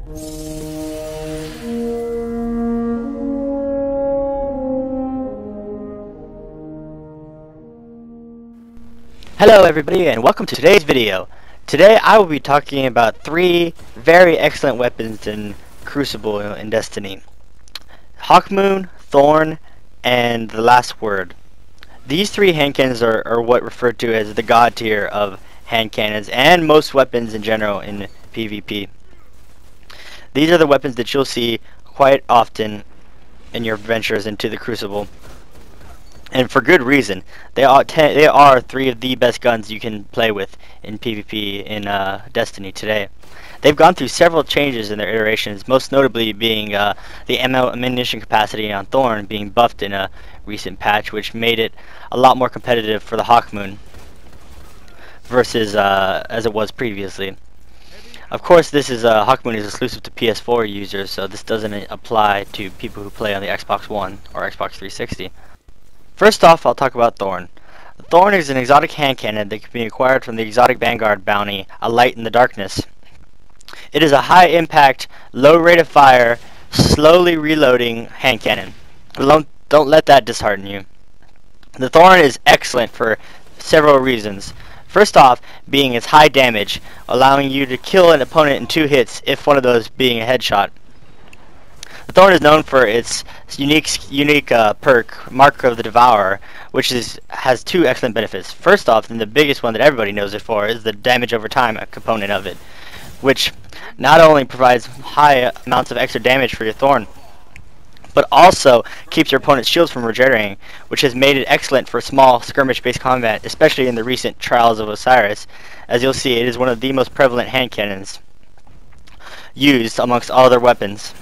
Hello everybody and welcome to today's video. Today I will be talking about 3 very excellent weapons in Crucible in Destiny. Hawkmoon, Thorn, and the Last Word. These 3 hand cannons are what referred to as the god tier of hand cannons and most weapons in general in PvP. These are the weapons that you'll see quite often in your ventures into the Crucible. And for good reason. They are 3 of the best guns you can play with in PvP in Destiny today. They've gone through several changes in their iterations, most notably being the ammunition capacity on Thorn being buffed in a recent patch, which made it a lot more competitive for the Hawkmoon versus as it was previously. Of course, this is Hawkmoon is exclusive to PS4 users, so this doesn't apply to people who play on the Xbox One or Xbox 360. First off, I'll talk about Thorn. Thorn is an exotic hand cannon that can be acquired from the exotic Vanguard bounty, A Light in the Darkness. It is a high impact, low rate of fire, slowly reloading hand cannon. Don't let that dishearten you. The Thorn is excellent for several reasons. First off, being its high damage, allowing you to kill an opponent in 2 hits, if one of those being a headshot. The Thorn is known for its unique perk, Mark of the Devourer, which has 2 excellent benefits. First off, and the biggest one that everybody knows it for, is the damage over time component of it, which not only provides high amounts of extra damage for your Thorn, but also keeps your opponent's shields from regenerating, which has made it excellent for small skirmish-based combat, especially in the recent Trials of Osiris. As you'll see, it is one of the most prevalent hand cannons used amongst all other weapons.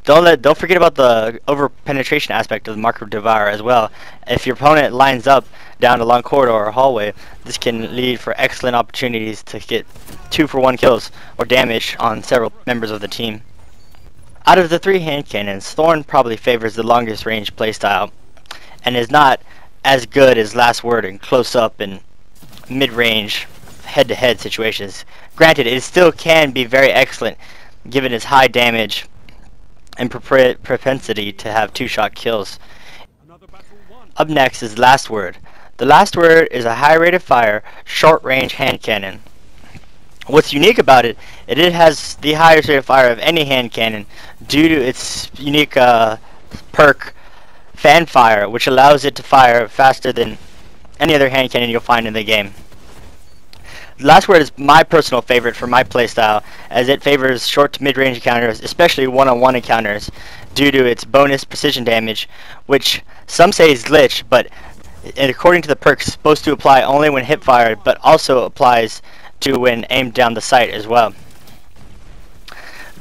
Don't forget about the over-penetration aspect of the Mark of Devourer as well. If your opponent lines up down a long corridor or hallway, this can lead for excellent opportunities to get 2-for-1 kills or damage on several members of the team. Out of the 3 hand cannons, Thorn probably favors the longest range playstyle and is not as good as Last Word in close-up and mid-range head-to-head situations. Granted, it still can be very excellent given its high damage and propensity to have 2-shot kills. Up next is Last Word. The Last Word is a high rate of fire, short-range hand cannon. What's unique about it, it has the highest rate of fire of any hand cannon due to its unique perk, Fan Fire, which allows it to fire faster than any other hand cannon you'll find in the game. The Last Word is my personal favorite for my playstyle, as it favors short to mid-range encounters, especially one-on-one encounters, due to its bonus precision damage, which some say is glitch, but according to the perks, it's supposed to apply only when hip-fired, but also applies to when aimed down the sight as well.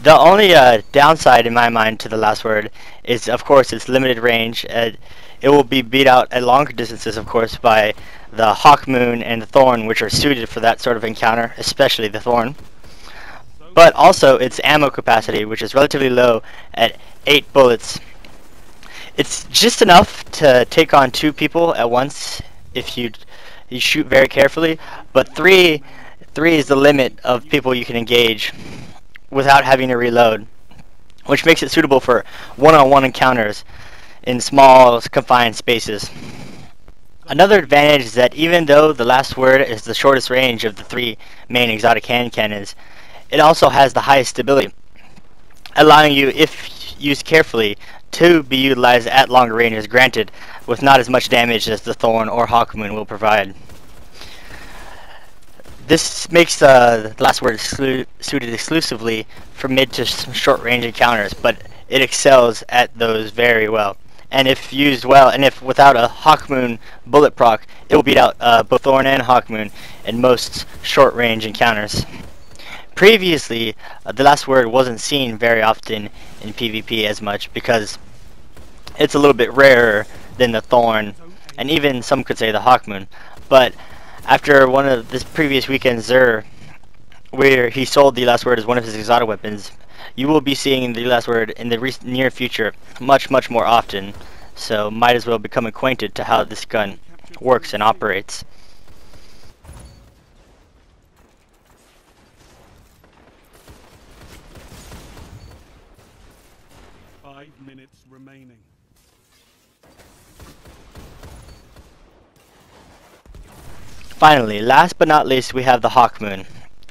The only downside in my mind to the Last Word is, of course, its limited range. It will be beat out at longer distances, of course, by the Hawkmoon and the Thorn, which are suited for that sort of encounter, especially the Thorn. But also its ammo capacity, which is relatively low at 8 bullets. It's just enough to take on 2 people at once if you shoot very carefully, but 3 is the limit of people you can engage without having to reload, which makes it suitable for one-on-one encounters in small, confined spaces. Another advantage is that even though the Last Word is the shortest range of the 3 main exotic hand cannons, it also has the highest stability, allowing you, if used carefully, to be utilized at longer ranges, granted with not as much damage as the Thorn or Hawkmoon will provide. This makes the Last Word suited exclusively for mid to short range encounters, but it excels at those very well. And if used well, and if without a Hawkmoon bullet proc, it will beat out both Thorn and Hawkmoon in most short range encounters. Previously, the Last Word wasn't seen very often in PvP as much because it's a little bit rarer than the Thorn, and even some could say the Hawkmoon. But after one of this previous weekend's Xur, where he sold the Last Word as one of his exotic weapons, you will be seeing the Last Word in the near future much more often, so might as well become acquainted to how this gun works and operates. remaining. Finally, last but not least, we have the Hawkmoon,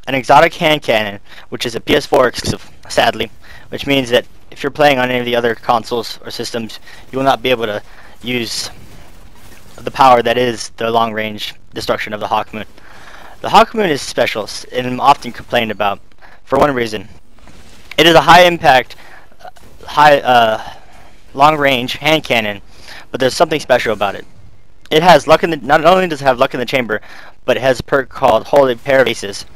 an exotic hand cannon, which is a PS4 exclusive, sadly, which means that if you're playing on any of the other consoles or systems, you will not be able to use the power that is the long-range destruction of the Hawkmoon. The Hawkmoon is special and often complained about for one reason. It is a high-impact, long-range hand cannon, but there's something special about it. It has luck in the. Not only does it have luck in the chamber, but it has a perk called Hold a Pair of Aces,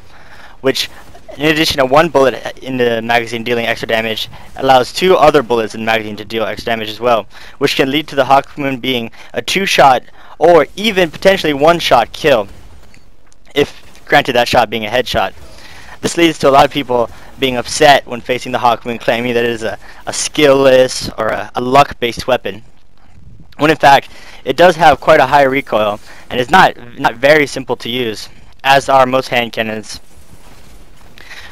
which, in addition to one bullet in the magazine dealing extra damage, allows 2 other bullets in the magazine to deal extra damage as well, which can lead to the Hawkmoon being a 2-shot or even potentially 1-shot kill, if granted that shot being a headshot. This leads to a lot of people being upset when facing the Hawkmoon, claiming that it is a skill-less or a luck-based weapon, when in fact it does have quite a high recoil and is not very simple to use, as are most hand cannons.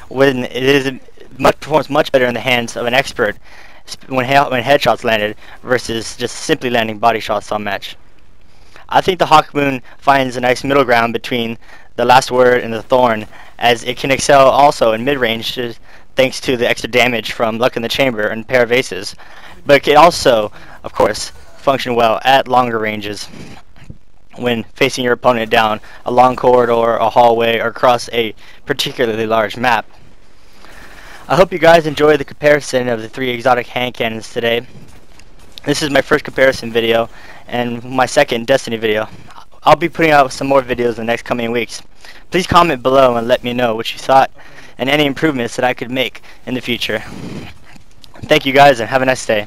When it is performs much better in the hands of an expert when headshots landed versus just simply landing body shots on match. I think the Hawkmoon finds a nice middle ground between the Last Word and the Thorn, as it can excel also in mid-range thanks to the extra damage from luck in the chamber and pair of aces, but it can also, of course, function well at longer ranges when facing your opponent down a long corridor, a hallway, or across a particularly large map. I hope you guys enjoyed the comparison of the 3 exotic hand cannons today. This is my first comparison video and my second Destiny video. I'll be putting out some more videos in the next coming weeks. Please comment below and let me know what you thought and any improvements that I could make in the future. Thank you guys and have a nice day.